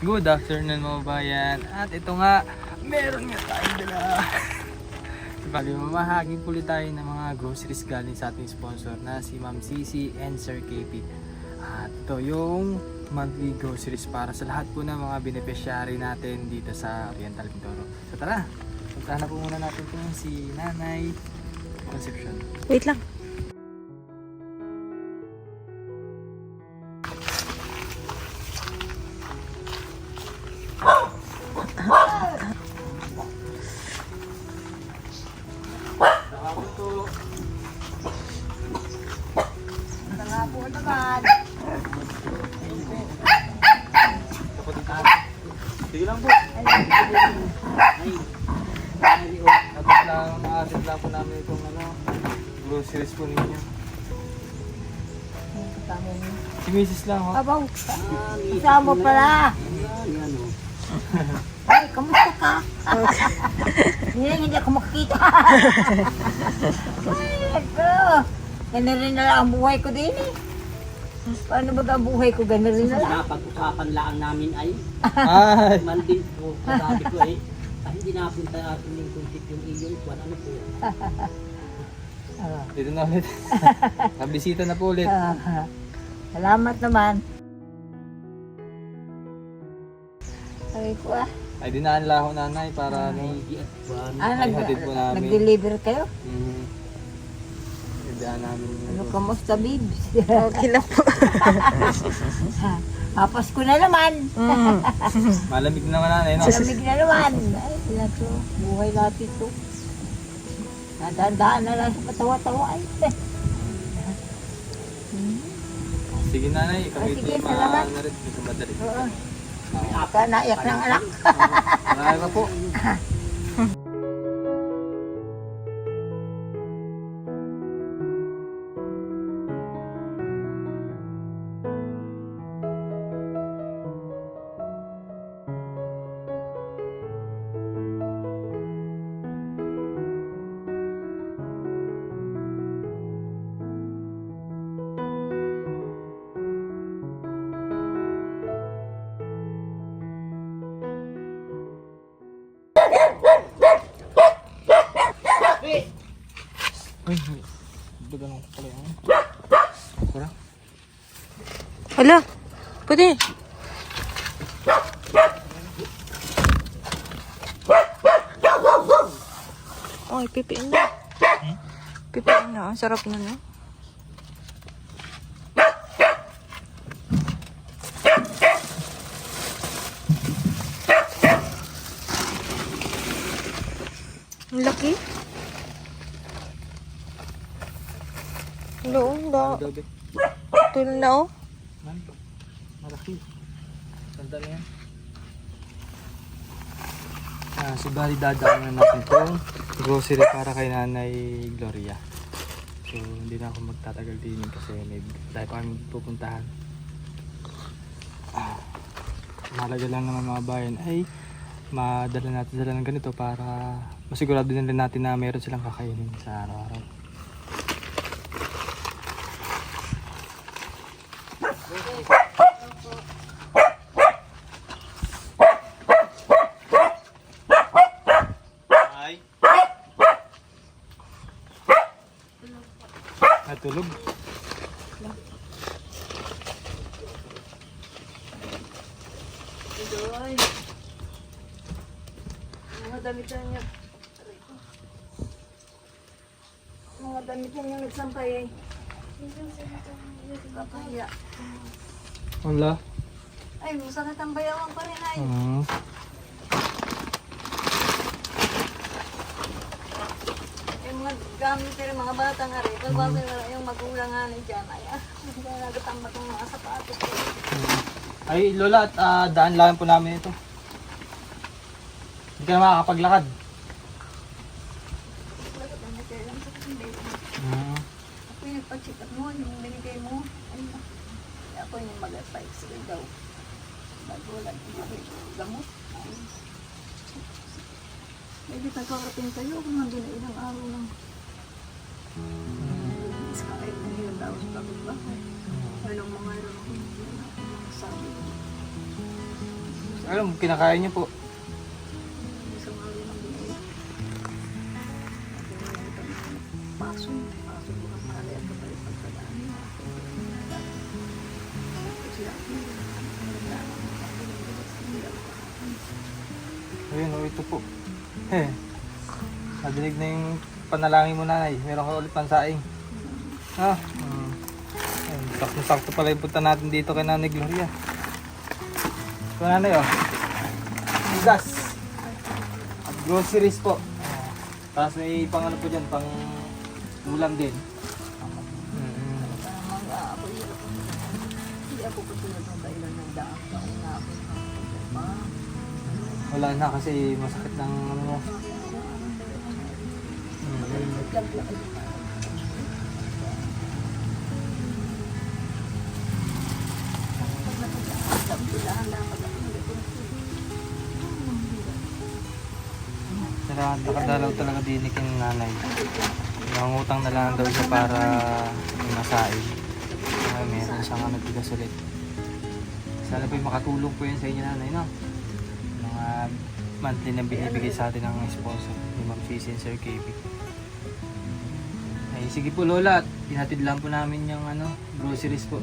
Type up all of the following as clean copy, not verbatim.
Good afternoon mga bayan. At ito nga, meron nga tayong dala. Sabi mamahaging ulit tayo ng mga groceries galing sa ating sponsor na si Ma'am Cici and Sir KP. At ito yung monthly groceries para sa lahat po ng mga beneficiary natin dito sa Oriental Mindoro. So tara, puntahan na po muna natin po si Nanay Concepcion. Wait lang. Sige lang po. Nakasip lang po namin itong groceries po ninyo. Si Mrs. lang ho. Abaw, kasama pala. Ay, kamusta ka? Hindi ako makikita. Ay, ito. Ganun rin na lang ang buhay ko din eh. Paano ba ang buhay ko? Ganun rin na lang. Pag-usapan lang namin ay Ay! mandin po. Sabi ko ay hindi napunta natin yung concept yung iyong kwan. Ano po? Dito na ulit. Kabisita na po ulit. Salamat naman. Sabi ko Ay dinaan lang ako nanay para ihatid po namin. nag-deliver kayo? Idaan namin. Ano, kamusta, babes? Okay lang po. Papas ko na naman. Malamig na naman nanay, no? Malamig na naman. Ay, nato, buhay natin ito. Nadaan na lang sa patawa-tawa. Ay. Sige nanay, kami Sige, ito salamat. na rin. Medyo madali. Oo. Naiyak ng anak. Marami pa po. Uy, baga nung pala yan. Kurang. Hala, pwede. Oy, pipiin na. Pipiin na, ang sarap na no. Ang laki. Doon ba? Adobe. Tulong na oh. Man, malaki. Tanda na yan. So bali dadaan na natin itong grocery para kay Nanay Gloria. So hindi na ako magtatagal din kasi may dahil pa kami pupuntahan. Mahalaga lang naman mga bayan ay madala natin sila ng ganito para masigurado din natin na meron silang kakainin sa araw-araw. Natulog. Mga damitan niya. Mga damitan niya nagsampay eh. Kapaya. Wala. Ay, musa na tambayawan pa rin ay. Yung mga gamit rin mga batang ari. Pag bakit wala yung magulang nga dyan. Ay, nagatambak ng mga sapatos. Ay Lola, at daan lang po namin ito. Hindi ka na makakapaglakad. Ako yung nagpa-check up mo, yung binigay mo. Ay, ako yung mag-advise sila daw. Bago lang yung gamot. Pwede nagkakating kayo kung hanggang ilang araw lang. Sa kahit na yun daw sa kapit-bahay. Walang mga sabi. Alam, kinakain niyo po. Isang araw lang din eh. Paso mo kang pala at kapalit pagkadaan mo. Kasi ako, Ayun, oh, ito po. Nadinig na yung panalangin mo, nanay. Meron ka ulit pansaing. Ayun, sakto pala yung punta natin dito kay Nanay Gloria. Ito, nanay, oh. Bigas. At groceries po. Tapos may pang ano po dyan, pang ulam din. hindi ako katulad ng kailan ng daang taon na ako nakakasama. Wala na kasi masakit ng ano mo. Nakadalaw talaga din ni king nanay. Nangutang na lang daw siya para masain. Meron siyang ano, bigas ulit. Sana po makatulong po yan sa inyo, nanay, no? Mga monthly na binibigay sa atin ng sponsor ni Ma'am Cici and Sir KB. Ay, sige po lola, at ihatid lang po namin yung ano, groceries po.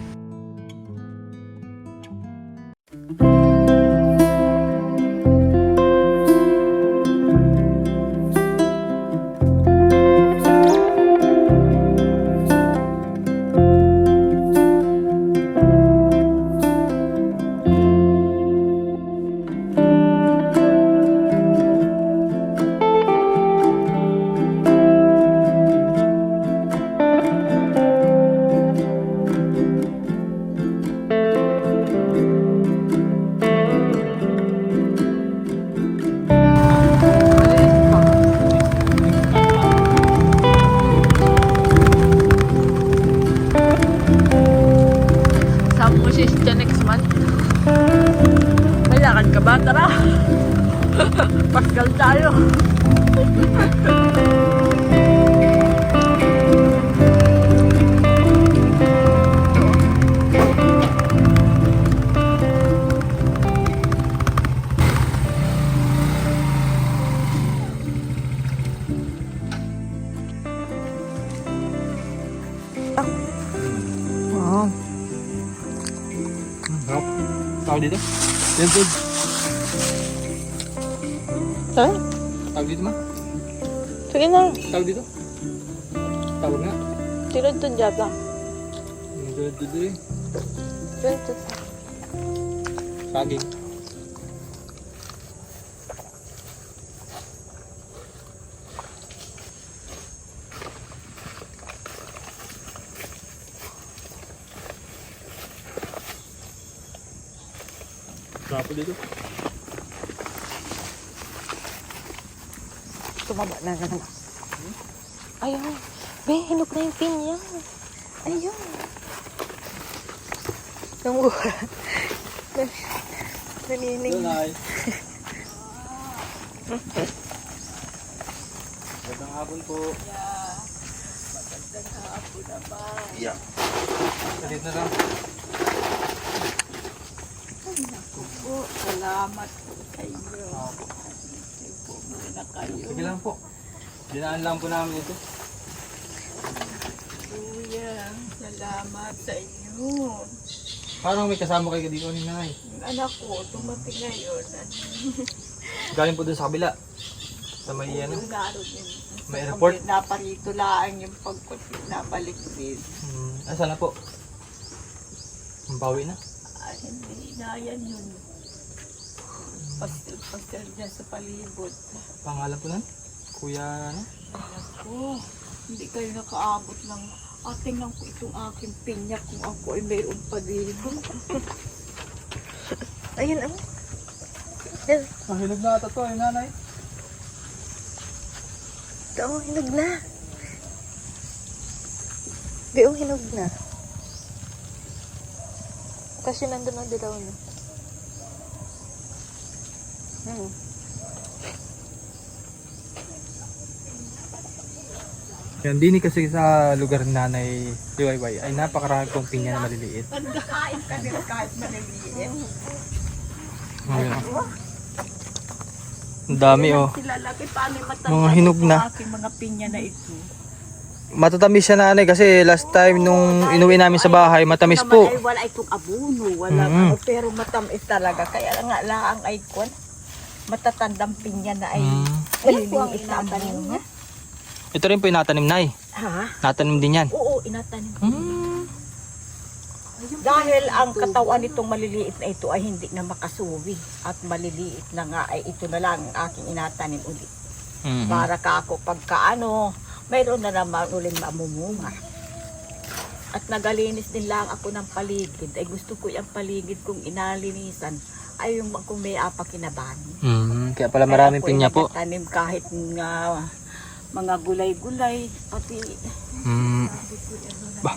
Next month. May lakad ka ba? Tara! Pascal tayo! Wow. Sarap. Tawag dito? Yan food. Tara? Tawag dito, ma? Sige na. Tawag dito? Tawag nga. Tirod to dyan lang. Dito eh. Tirod to. Saging. Sarap dito. Tumaba na naman. Ayun. Be, hinok na yung pinya. Ayun. Nanguha. Nanining. Tunay. Magandang hapon po. Magandang hapon naman. Yeah. Salit na lang. Ay, naku po. Salamat po sa inyo. Ay po, muna kayo. Sige lang po. Dinaan lang po namin ito. Kuya, salamat sa inyo. Parang may kasama kayo dito ni nanay. Yung anak ko, tumating ngayon. Galing po dun sa kabila. Sa may ano. May airport? Naparito lang yung pagkutin na balik din. Saan na po? Bawi na? Ay, hindi na yan yun. Pastel dyan sa palibot. Pangalan po nan? Kuya ano? Ako, hindi kayo nakaabot ng tingnan ko itong aking pinya kung ako ay mayroon pa dito. Ayun, ano? Yan. Mahilig na ata to, yung nanay. Ito, hinog na. Beong hinog na. Kasi nandun ang dilaw na. Yan, dini kasi sa lugar ni nanay Liwayway ay napakarami pong pinya na maliliit. Nagkakain ka din kahit maliliit. Ayan. Ang dami oh. Sila laki paano Mga hinog na. aking mga pinya na ito. Matatamis siya nanay kasi last time nung inuwi namin sa bahay, matamis po. Ay, wala itong abono, wala pero matamis talaga. Kaya nga laang ay kon, matatandang pinya na ay maliliit na abono. Ito rin po yung natanim nay. Ha? Natanim din yan. Oo, inatanim ko. Dahil ang katawan nitong maliliit na ito ay hindi na makasuwi at maliliit na nga ay ito na lang ang aking inatanim ulit. Para ka ako pagkaano, mayroon na naman ulit mamumunga. At nagalinis din lang ako ng paligid. Ay gusto ko yung paligid kong inalinisan ay yung kung may apakinaban. Kaya pala maraming pinya po. Tanim kahit nga mga gulay-gulay, pati Bah.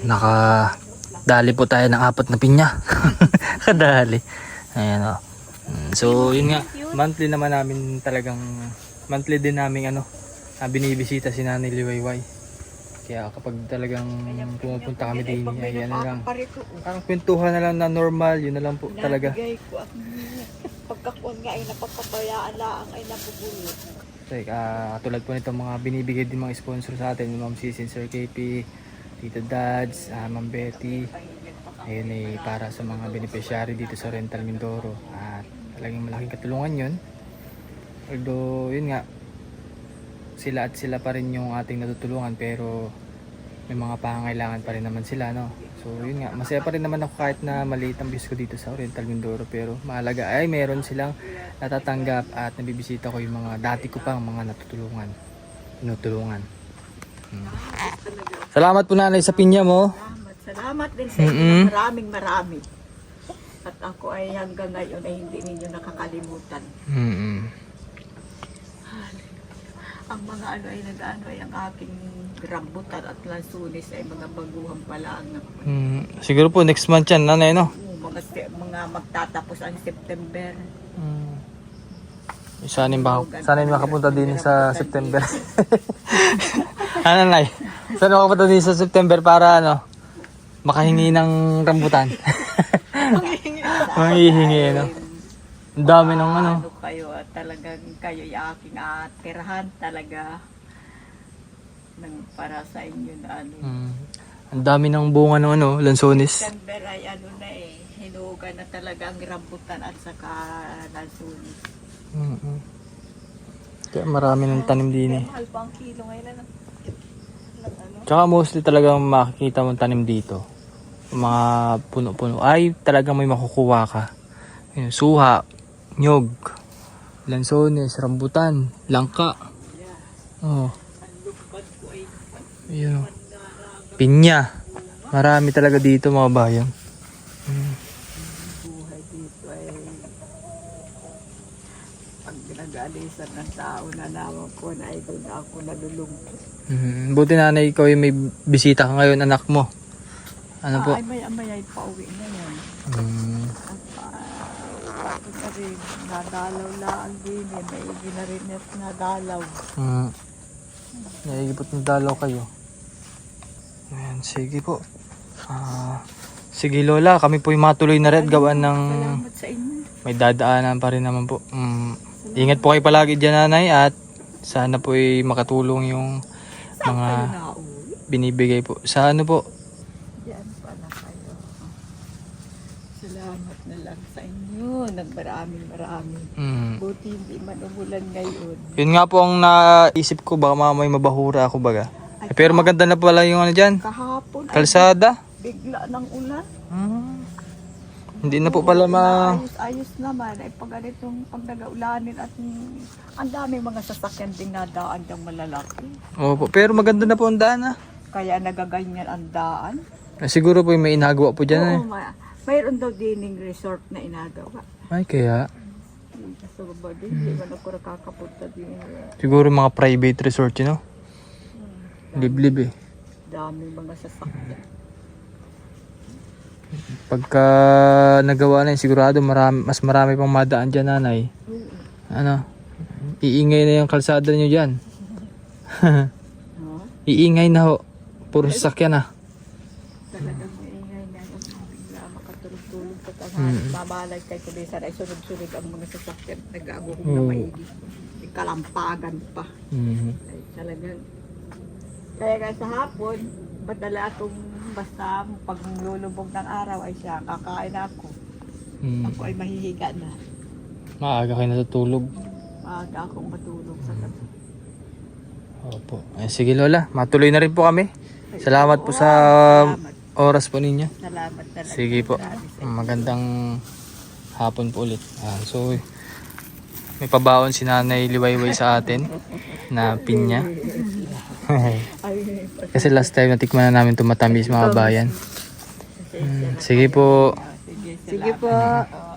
Nakadali po tayo ng 4 na pinya. Kadali. Ayan o. So yun nga, monthly naman namin talagang, monthly din namin binibisita si Nanay Liwayway. Kaya kapag talagang pumupunta kami din, ay ano lang, parang kwentuhan na lang na normal, yun na lang po talaga. nabigay ko ang pagkakuan nga ay napagpabayaan lang ay napubulot. Tulad po nitong mga binibigay din mga sponsor sa atin, Ma'am Cici, Sir KP, Tito Dads, Ma'am Betty. Ayun ay para sa mga beneficiary dito sa Rental Mindoro. At talagang malaking katulungan yun. Although yun nga, sila pa rin yung ating natutulungan, pero may mga pangangailangan pa rin naman sila, no? So yun nga, masaya pa rin naman ako kahit na maliit ang bis ko dito sa Rental Mindoro, pero mahalaga ay meron silang natatanggap at nabibisita ko yung mga dati ko pang mga tinutulungan. Salamat po nanay sa pinya mo. Salamat din sa inyo. Maraming. At ako ay hanggang ngayon ay hindi ninyo nakakalimutan. Ang mga ay nag-ano ay ang aking rambutan at lansunis ay mga baguhan pala ang Siguro po next month yan nanay, no? mga magtatapos ang September. Sana yung makapunta din sa September. Ano nay? Sana makapunta din sa September para makahingi ng rambutan. Manghihingi, no? Ang dami ng Kayo at talagang kayo yung aking tirahan talaga para sa inyo na Ang dami ng bunga ng lansones. September ay hinuga na talaga ang rambutan at saka lansones. Kaya marami ng tanim din eh. Mahal pa ang kilo ngayon Tsaka mostly talagang makikita mong tanim dito. Mga puno-puno ay talagang may makukuha ka. Yun, suha, nyog, lansones, rambutan, langka. Oh. Ayun. Pinya. Marami talaga dito mga bayan. buhay dito ay pag pinag-alisan ng tao na naman ko na ay doon ako nalulungkot. Buti nanay, ikaw yung may bisita ka ngayon, anak mo. Ano po? Ay may pauwi na yan. At na rin, nadalaw lang din eh. May ginarinet na dalaw. Naigipot ng dalaw kayo. Ayan, sige po. Sige Lola, kami po yung matuloy na rin gawan ng Salamat sa inyo. may dadaanan pa rin naman po. Ingat po kayo palagi dyan nanay at sana po ay makatulong yung mga binibigay po. Sa ano po? Yan pala kayo. Salamat na lang sa inyo. Nagmaraming. Buti hindi man umulan ngayon. Yun nga po ang naisip ko, baka mamay mabahura ako baga. Pero maganda na pala yung dyan. Kahapon Kalsada. bigla ng ulan. Hindi na po pala Ayos naman. Ay pag ganitong pag nag-ulanin at ang daming mga sasakyan ding nadaan diyang malalaki. Opo, pero maganda na po ang daan Kaya nagaganyan ang daan. Siguro po may inagawa po dyan Mayroon daw dining resort na inagawa. Ay kaya. Sa baba din, hindi man ako nakakapunta din. Siguro mga private resort yun, no? Liblib eh. Daming mga sasakyan. Pagka nagawa na yun, sigurado mas marami pang madaan dyan nanay. Iingay na yung kalsada nyo dyan. Iingay na ho. Puro sasakyan Talagang maingay na yung bigla makatulog-tulog sa tanghali. Babalay kay Kulisan ay sunod-sunod ang mga sasakyan nag-aabuhong Oo. na maigi. Kalampagan pa. Ay talagang. Kaya nga sa hapon, badala akong basta pag lulubog ng araw ay siya kakain ako. Ako ay mahihiga na. Maaga kayo natutulog. Maaga akong matulog sa gabi. Opo. Sige Lola, matuloy na rin po kami. Salamat po sa Salamat. oras po ninyo. Salamat talaga. Sige po. Marami sa inyo. Magandang hapon po ulit. So, may pabaon si Nanay Liwayway sa atin na pinya. Ay, Kasi last time natikman na namin ito matamis mga bayan. Sige po. sige, Sige salamat. po.